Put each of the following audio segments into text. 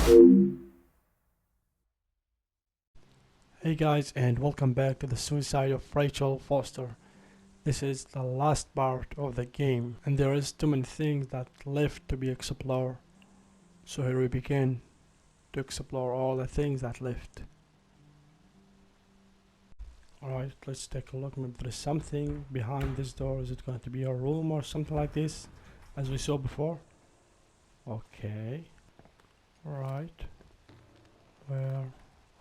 Hey guys, and welcome back to the suicide of Rachel Foster. This is the last part of the game, and there is too many things that left to be explored. So here we begin to explore all the things that left. Alright, let's take a look. Maybe there is something behind this door. Is it going to be a room or something like this, as we saw before? Okay. Alright. Where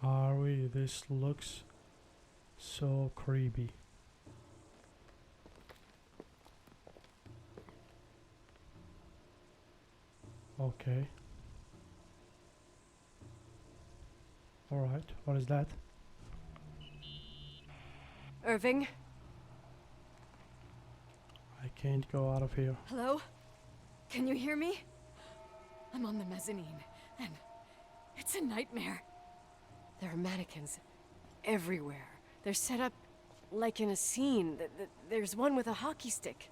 are we? This looks so creepy. Okay. Alright, what is that? Irving? I can't go out of here. Hello? Can you hear me? I'm on the mezzanine, and it's a nightmare. There are mannequins everywhere. They're set up like in a scene. There's one with a hockey stick.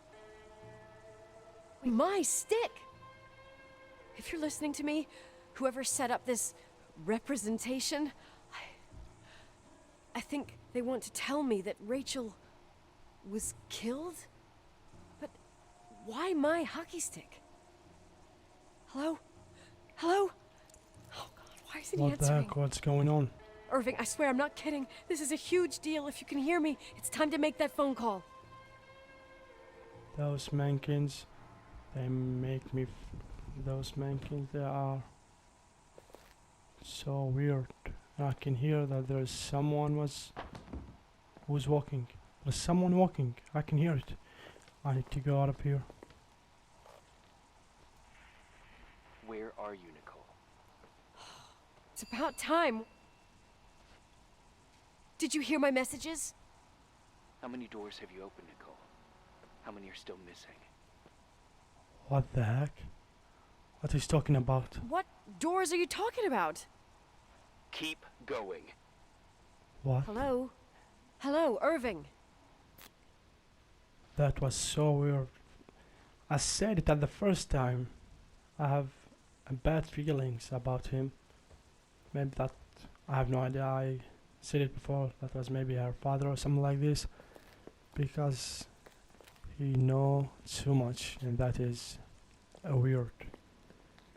My stick! If you're listening to me, whoever set up this representation, I think they want to tell me that Rachel was killed? But why my hockey stick? Hello? Hello? Oh God, why isn't he What the answering? heck? What's going on? Irving, I swear I'm not kidding. This is a huge deal. If you can hear me, it's time to make that phone call. Those mannequins, they make me... those mannequins, they are so weird. I can hear that there's someone who's walking. There's someone walking. I can hear it. I need to go out of here. Where are you, Nicole? It's about time. Did you hear my messages? How many doors have you opened, Nicole? How many are still missing? What the heck? What is talking about? What doors are you talking about? Keep going. What? Hello? Hello, Irving. That was so weird. I said it at the first time. I have bad feelings about him. Maybe that... I have no idea. I said it before. That was maybe her father or something like this. Because he know too much, and that is weird.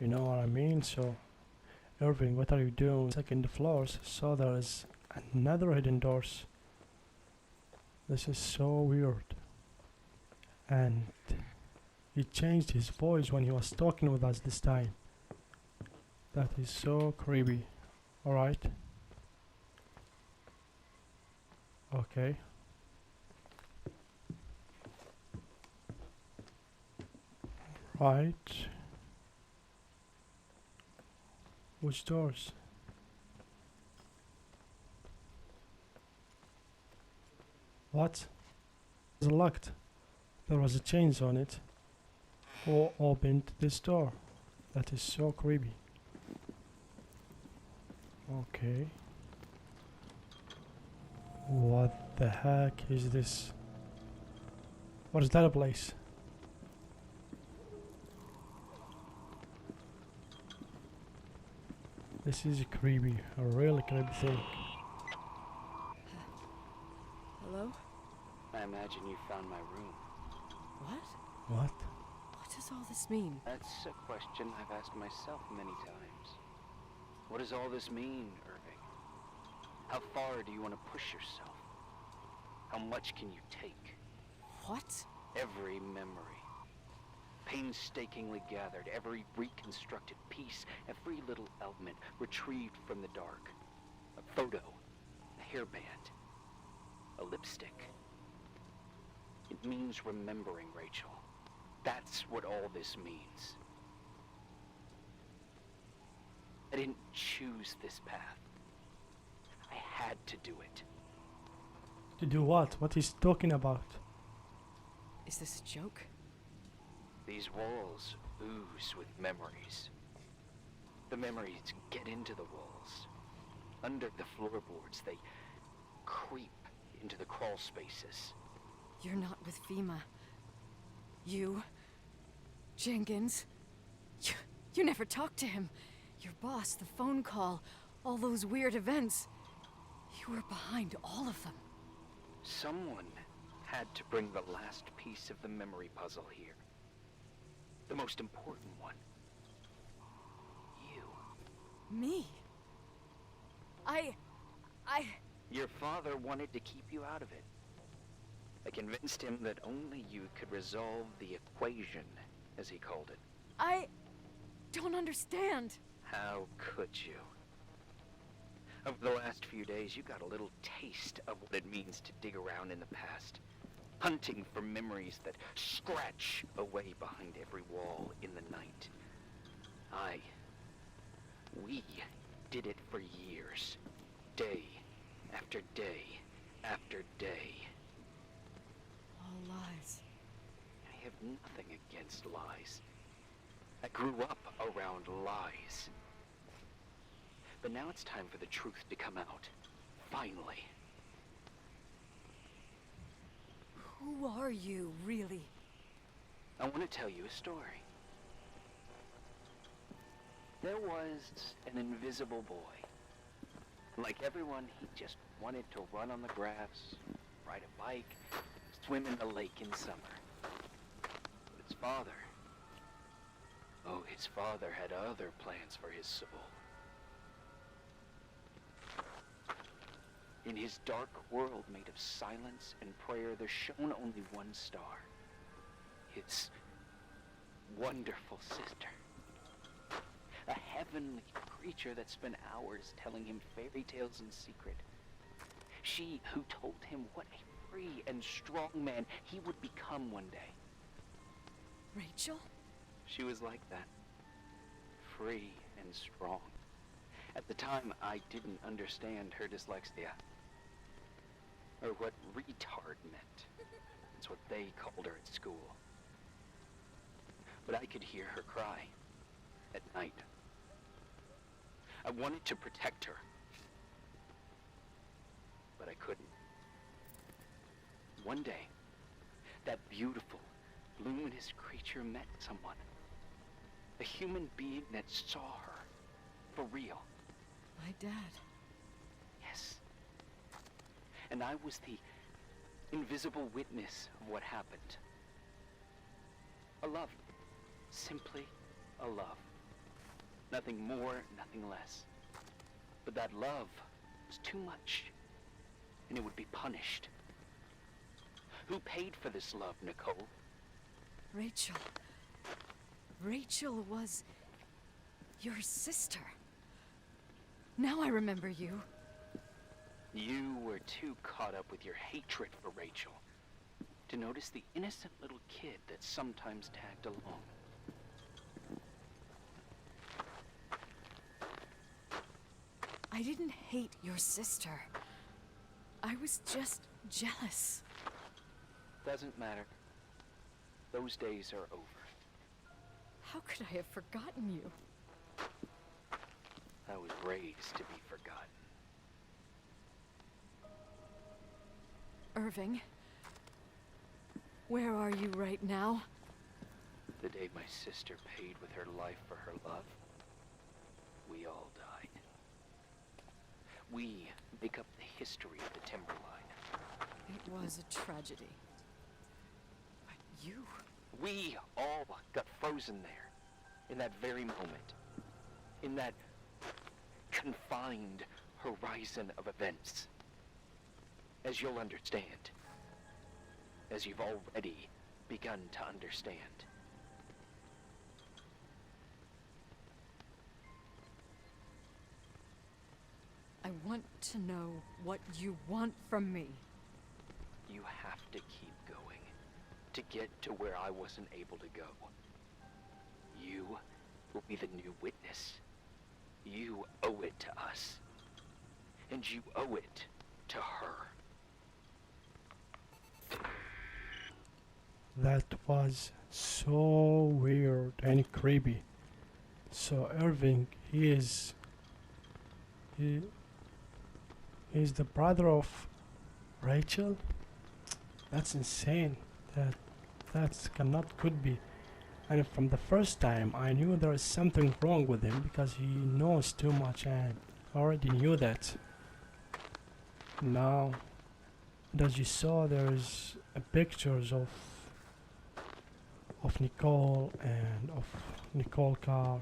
You know what I mean? So, Irving, what are you doing? Second floors. So there is another hidden doors. This is so weird. And he changed his voice when he was talking with us this time. That is so creepy. Alright. Okay. Right. Which doors? What? It's locked. There was a chains on it. Who opened this door? That is so creepy. Okay. What the heck is this? What is that a place? This is creepy, a really creepy thing. Hello? I imagine you found my room. What? What? What does all this mean? That's a question I've asked myself many times. What does all this mean, Irving? How far do you want to push yourself? How much can you take? What? Every memory. Painstakingly gathered, every reconstructed piece, every little element retrieved from the dark. A photo, a hairband, a lipstick. It means remembering, Rachel. That's what all this means. I didn't choose this path. I had to do it. To do what? What he's talking about? Is this a joke? These walls ooze with memories. The memories get into the walls. Under the floorboards, they creep into the crawl spaces. You're not with FEMA. You... Jenkins... You never talked to him. Your boss, the phone call, all those weird events. You were behind all of them. Someone had to bring the last piece of the memory puzzle here. The most important one. You. Me? Your father wanted to keep you out of it. I convinced him that only you could resolve the equation, as he called it. I don't understand. How could you? Over the last few days, you got a little taste of what it means to dig around in the past, hunting for memories that scratch away behind every wall in the night. We did it for years, day after day after day. All lies. I have nothing against lies. I grew up around lies. But now it's time for the truth to come out. Finally. Who are you, really? I want to tell you a story. There was an invisible boy. Like everyone, he just wanted to run on the grass, ride a bike, swim in the lake in summer. But his father... oh, his father had other plans for his soul. In his dark world made of silence and prayer, there shone only one star. His wonderful sister. A heavenly creature that spent hours telling him fairy tales in secret. She who told him what a free and strong man he would become one day. Rachel? She was like that. Free and strong. At the time, I didn't understand her dyslexia. Or what retard meant. That's what they called her at school. But I could hear her cry. At night. I wanted to protect her. But I couldn't. One day, that beautiful, luminous creature met someone. A human being that saw her. For real. My dad. Yes. And I was the invisible witness of what happened. A love. Simply a love. Nothing more, nothing less. But that love was too much, and it would be punished. Who paid for this love, Nicole? Rachel. Rachel was your sister. Now I remember you. You were too caught up with your hatred for Rachel to notice the innocent little kid that sometimes tagged along. I didn't hate your sister. I was just jealous. Doesn't matter. Those days are over. How could I have forgotten you? I was raised to be forgotten. Irving, where are you right now? The day my sister paid with her life for her love, we all died. We make up the history of the Timberline. It was a tragedy. But you... We all got frozen there, in that very moment. In that confined horizon of events. As you'll understand. As you've already begun to understand. I want to know what you want from me. You have to keep going to get to where I wasn't able to go. You will be the new witness. You owe it to us. And you owe it to her. That was so weird and creepy. So Irving, he is the brother of Rachel. That's insane. That could be. And from the first time, I knew there was something wrong with him because he knows too much, and I already knew that. Now, and as you saw, there's pictures of Nicole and of Nicole car.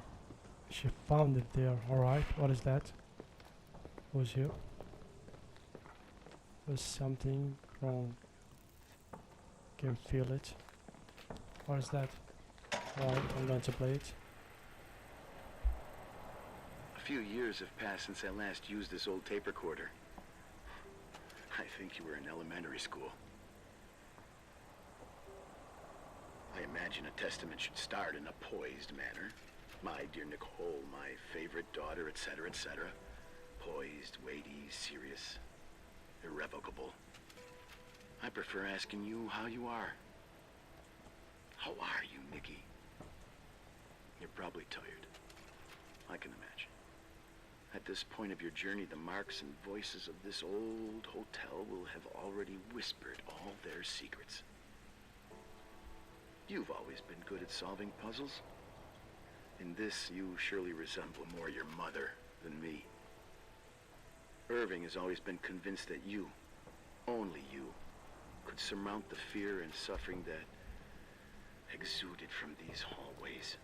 She found it there. Alright, what is that? Who's here? There's something wrong. Can feel it. What is that? Alright, I'm going to play it. A few years have passed since I last used this old tape recorder. I think you were in elementary school. I imagine a testament should start in a poised manner. My dear Nicole, my favorite daughter, etc., etc. Poised, weighty, serious, irrevocable. I prefer asking you how you are. How are you, Nikki? You're probably tired. I can imagine. At this point of your journey, the marks and voices of this old hotel will have already whispered all their secrets. You've always been good at solving puzzles. In this, you surely resemble more your mother than me. Irving has always been convinced that you, only you, could surmount the fear and suffering that exuded from these hallways.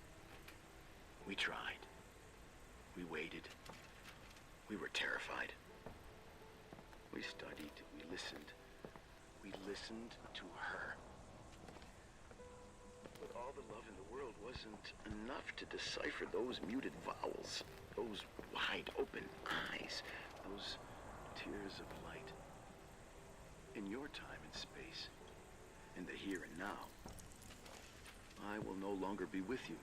We tried. We waited. We were terrified. We studied. We listened. We listened to her. But all the love in the world wasn't enough to decipher those muted vowels, those wide open eyes, those tears of light. In your time and space, in the here and now, I will no longer be with you.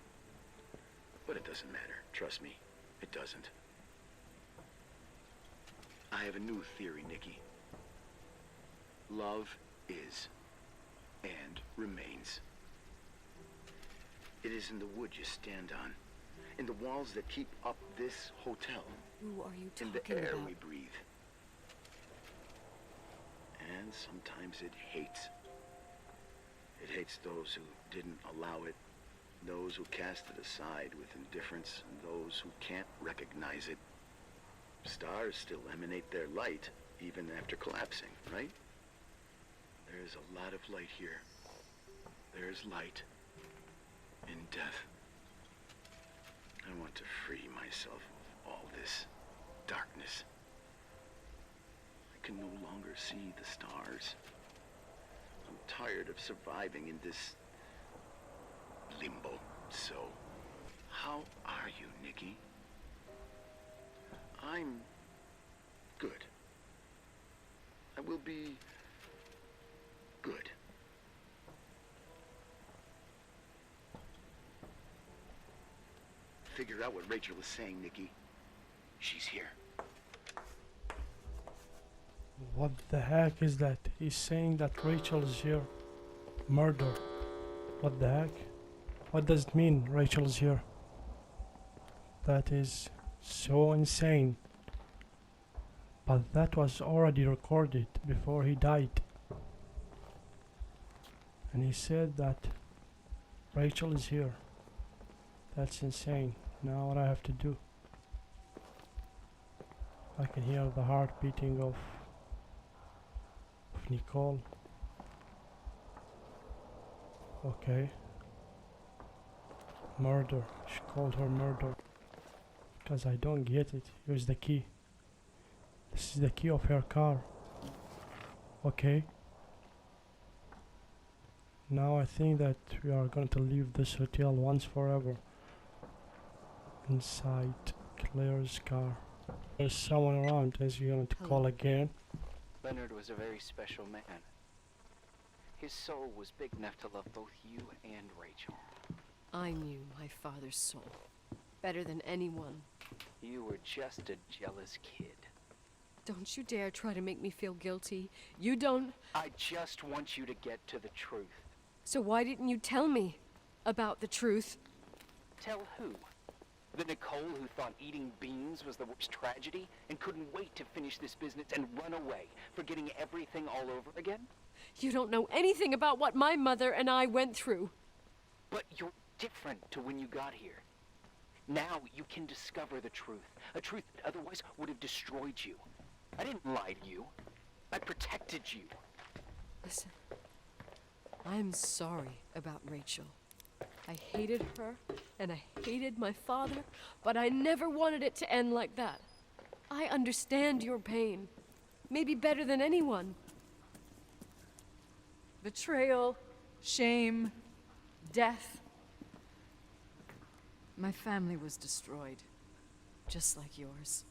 But it doesn't matter. Trust me, it doesn't. I have a new theory, Nikki. Love is and remains. It is in the wood you stand on, in the walls that keep up this hotel, Who are you in talking the air about? we breathe. And sometimes it hates. It hates those who didn't allow it, those who cast it aside with indifference, and those who can't recognize it. Stars still emanate their light, even after collapsing, right? There is a lot of light here. There is light in death. I want to free myself of all this darkness. I can no longer see the stars. I'm tired of surviving in this limbo. So, how are you, Nikki? I'm good. I will be good. Figure out what Rachel is saying, Nikki. She's here. What the heck is that? He's saying that Rachel is here. Murder. What the heck? What does it mean, Rachel is here? That is so insane. But that was already recorded before he died. And he said that Rachel is here. That's insane. Now what I have to do? I can hear the heart beating of Nicole. Okay. Murder. She called her murder. Because I don't get it. Here's the key. This is the key of her car. Okay. Now I think that we are going to leave this hotel once forever. Inside Claire's car. There's someone around. Is he going to call again? Leonard was a very special man. His soul was big enough to love both you and Rachel. I knew my father's soul better than anyone. You were just a jealous kid. Don't you dare try to make me feel guilty. You don't... I just want you to get to the truth. So why didn't you tell me about the truth? Tell who? The Nicole who thought eating beans was the worst tragedy and couldn't wait to finish this business and run away, forgetting everything all over again? You don't know anything about what my mother and I went through. But different to when you got here. Now you can discover the truth, a truth that otherwise would have destroyed you. I didn't lie to you. I protected you. Listen, I'm sorry about Rachel. I hated her, and I hated my father, but I never wanted it to end like that. I understand your pain, maybe better than anyone. Betrayal, shame, death. My family was destroyed, just like yours.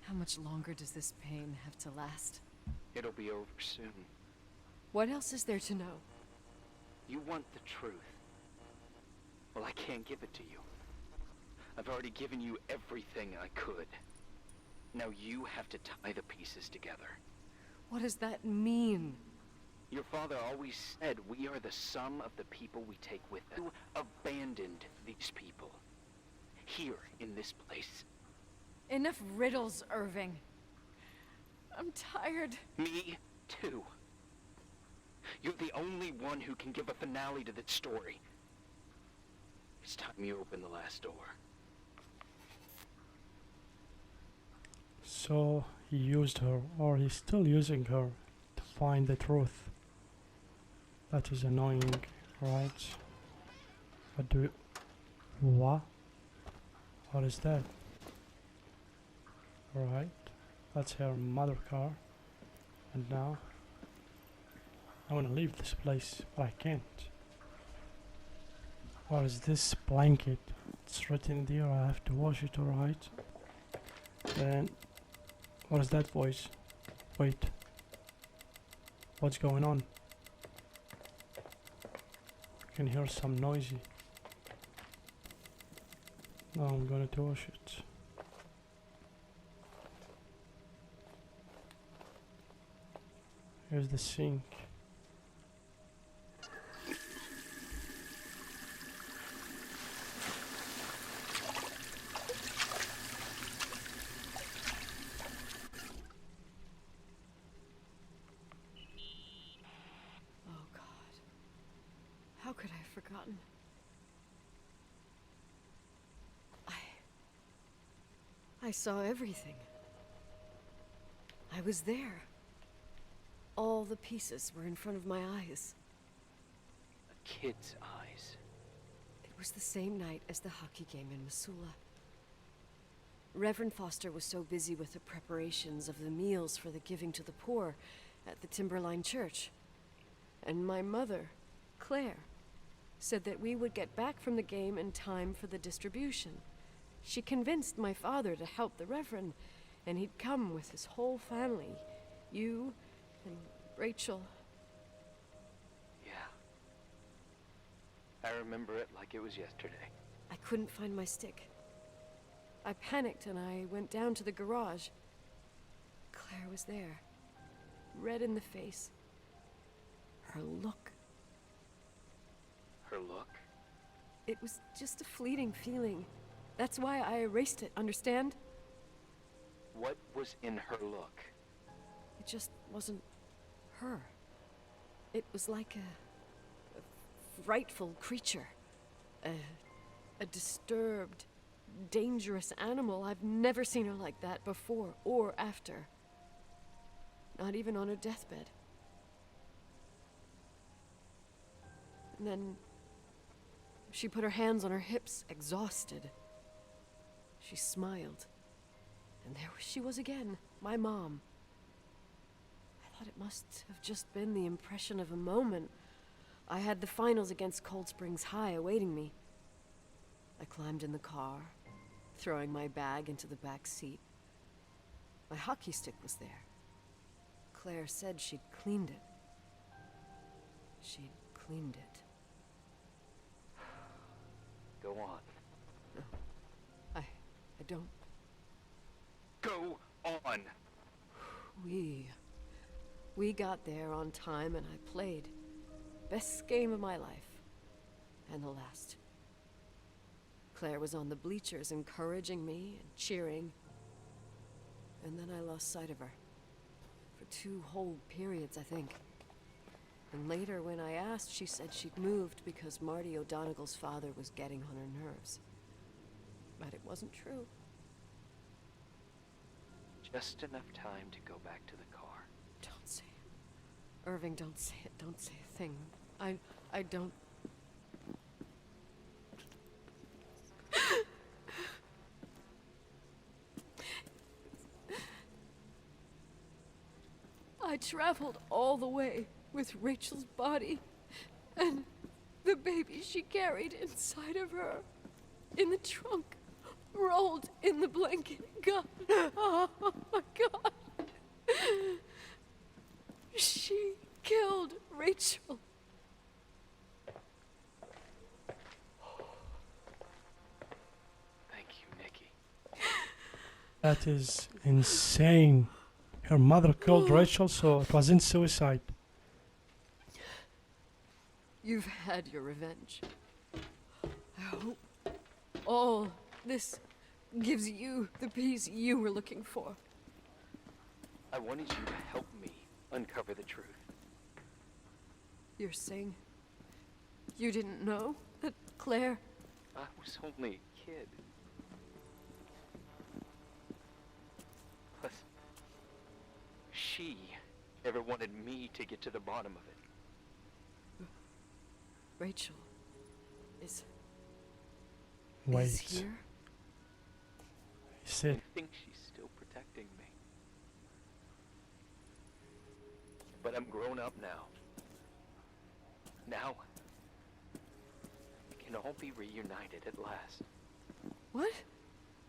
How much longer does this pain have to last? It'll be over soon. What else is there to know? You want the truth. Well, I can't give it to you. I've already given you everything I could. Now you have to tie the pieces together. What does that mean? Your father always said we are the sum of the people we take with us. You abandoned these people. Here, in this place. Enough riddles, Irving. I'm tired. Me, too. You're the only one who can give a finale to that story. It's time you open the last door. So he used her, or he's still using her, to find the truth. That is annoying, right? What? What is that? Alright, that's her mother car. And now I wanna leave this place, but I can't. What is this blanket? It's written there, I have to wash it, alright. Then, what is that voice? Wait. What's going on? I can hear some noisy. Now I'm gonna wash it. Here's the sink. Oh God. How could I have forgotten? I saw everything. I was there. All the pieces were in front of my eyes. A kid's eyes. It was the same night as the hockey game in Missoula. Reverend Foster was so busy with the preparations of the meals for the giving to the poor at the Timberline church. And my mother, Claire, said that we would get back from the game in time for the distribution. She convinced my father to help the Reverend, and he'd come with his whole family. You and Rachel. Yeah. I remember it like it was yesterday. I couldn't find my stick. I panicked and I went down to the garage. Claire was there, red in the face. Her look. Her look? It was just a fleeting feeling. That's why I erased it, understand? What was in her look? It just wasn't her. It was like a frightful creature. A disturbed, dangerous animal. I've never seen her like that before or after. Not even on her deathbed. And then she put her hands on her hips, exhausted. She smiled. And there she was again, my mom. I thought it must have just been the impression of a moment. I had the finals against Cold Springs High awaiting me. I climbed in the car, throwing my bag into the back seat. My hockey stick was there. Claire said she'd cleaned it. She'd cleaned it. Go on. No, I don't. Go on! We got there on time and I played. Best game of my life. And the last. Claire was on the bleachers encouraging me and cheering. And then I lost sight of her. For 2 whole periods, I think. And later, when I asked, she said she'd moved because Marty O'Donegal's father was getting on her nerves. But it wasn't true. Just enough time to go back to the car. Don't say it. Irving, don't say it. Don't say a thing. I don't... I traveled all the way with Rachel's body and the baby she carried inside of her in the trunk, rolled in the blanket. God, oh my God. She killed Rachel. Thank you, Nikki. That is insane. Her mother killed Rachel, so it wasn't suicide. You've had your revenge. I hope all this gives you the peace you were looking for. I wanted you to help me uncover the truth. You're saying you didn't know that Claire... I was only a kid. Plus, she never wanted me to get to the bottom of it. Rachel is Wait. here? He said, I think she's still protecting me. But I'm grown up now. Now, we can all be reunited at last. What?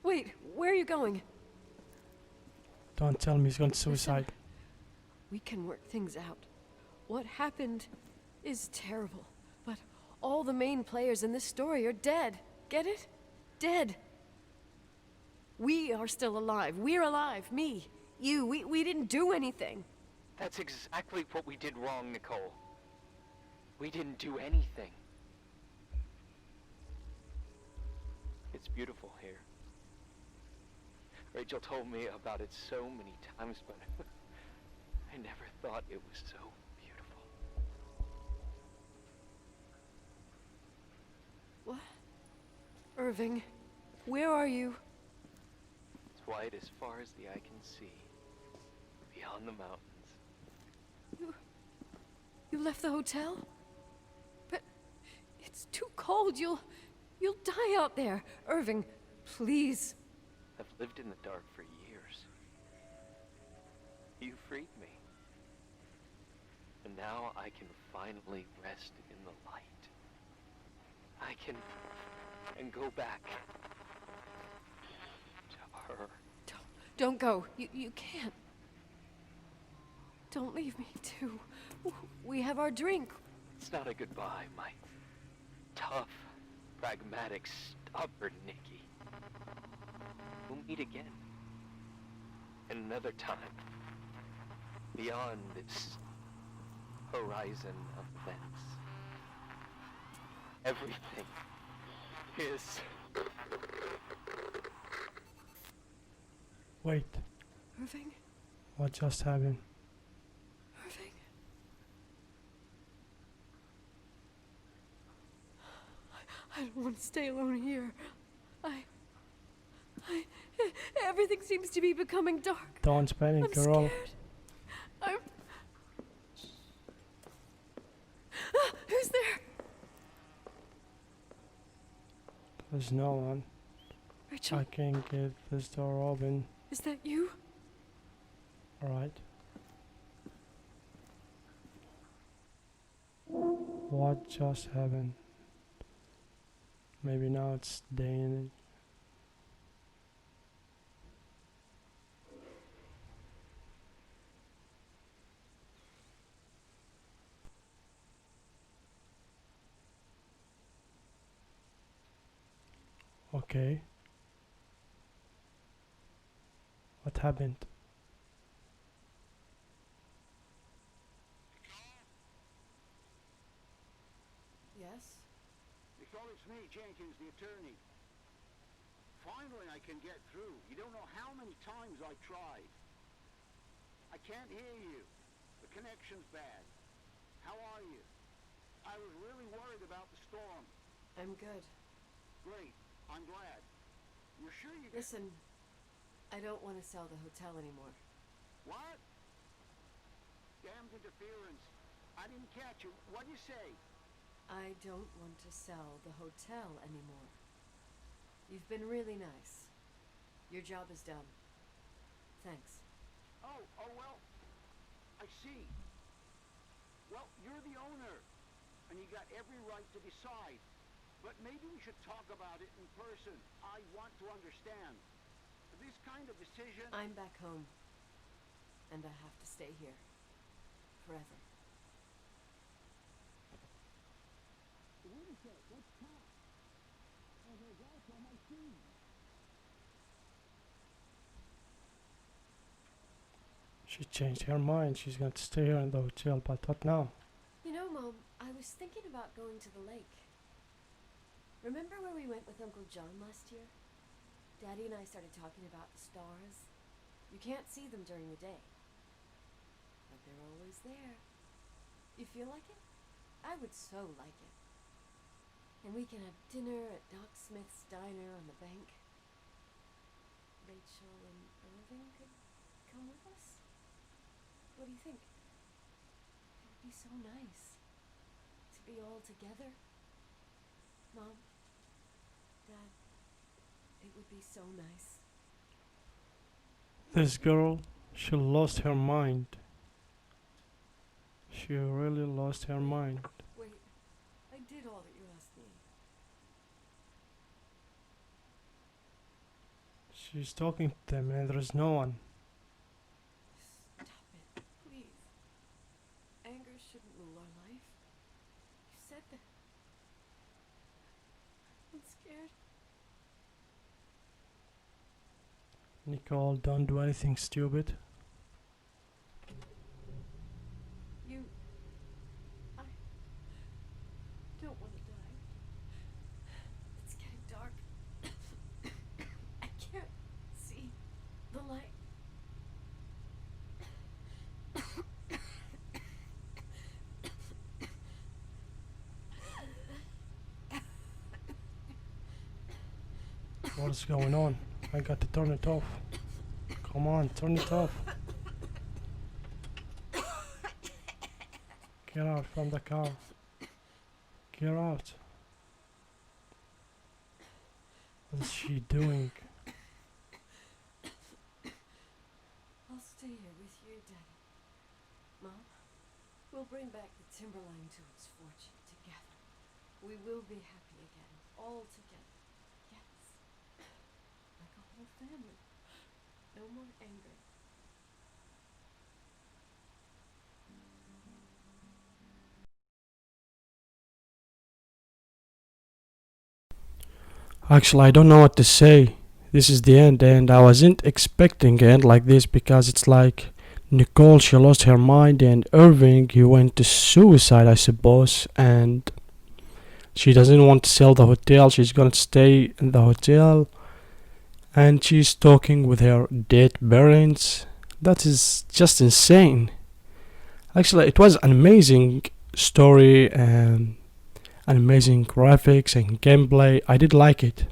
Wait, where are you going? don't tell me he's going to suicide. We can work things out. What happened is terrible, but all the main players in this story are dead. Get it? Dead. We are still alive. We're alive. Me, you, we didn't do anything. That's exactly what we did wrong, Nicole. We didn't do anything. It's beautiful here. Rachel told me about it so many times, but I never thought it was so beautiful. What? Irving, where are you? It's white as far as the eye can see, beyond the mountains. You left the hotel? But it's too cold. You'll die out there. Irving, please. I've lived in the dark for years. You freed me. And now I can finally rest in the light. I can go back to her. Don't go. You can't. Don't leave me, too. We have our drink. It's not a goodbye, my tough, pragmatic, stubborn Nikki. We'll meet again. And another time. Beyond this horizon of events. Everything is... Wait, Irving? what just happened? Irving? I don't want to stay alone here. Everything seems to be becoming dark. Don't panic, I'm girl. scared. Who's there? There's no one. Rachel, I can get this door open. is that you? Alright. What just happened? Maybe now it's day in it. Okay. What happened? Yes? Nicole, it's me, Jenkins, the attorney. Finally, I can get through. You don't know how many times I tried. I can't hear you. The connection's bad. How are you? I was really worried about the storm. I'm good. Great. I'm glad. You're sure you got... Listen, I don't want to sell the hotel anymore. What? Damned interference. I didn't catch you. What'd you say? I don't want to sell the hotel anymore. You've been really nice. Your job is done. Thanks. Oh, well, I see. Well, you're the owner, and you got every right to decide. But maybe we should talk about it in person. I want to understand. This kind of decision... I'm back home, and I have to stay here. Forever. Wait a sec, let's talk. Oh, there's also my team. She changed her mind. She's going to stay here in the hotel, but what now? You know, Mom, I was thinking about going to the lake. Remember where we went with Uncle John last year? Daddy and I started talking about the stars. You can't see them during the day, but they're always there. You feel like it? I would so like it. And we can have dinner at Doc Smith's diner on the bank. Rachel and Irving could come with us? What do you think? It would be so nice to be all together. Mom, Dad, it would be so nice. This girl, she lost her mind. She really lost her mind. Wait, I did all that you asked me. She's talking to them and there's no one. Stop it, please. Anger shouldn't rule our life. You said that. I'm scared. Nicole, don't do anything stupid. I don't want to die. It's getting dark. I can't see the light. What's going on? I got to turn it off. Come on, turn it off. Get out from the car. Get out. What is she doing? I'll stay here with you, Daddy. Mom, we'll bring back the Timberline to its fortune together. We will be happy again, all together. Yes. Like a whole family. No more anger. Actually, I don't know what to say. This is the end, and I wasn't expecting an end like this because it's like Nicole, she lost her mind, and Irving, he went to suicide, I suppose, and she doesn't want to sell the hotel. She's gonna stay in the hotel, and she's talking with her dead parents. That is just insane. Actually, it was an amazing story and an amazing graphics and gameplay. I did like it,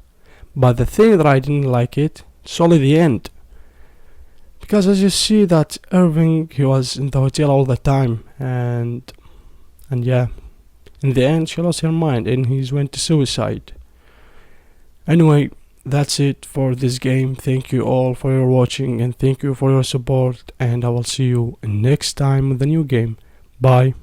but the thing that I didn't like it's only the end, because as you see that Irving, he was in the hotel all the time, and yeah, in the end she lost her mind and he went to suicide. Anyway, that's it for this game. Thank you all for your watching and thank you for your support, and I will see you next time with a new game. Bye.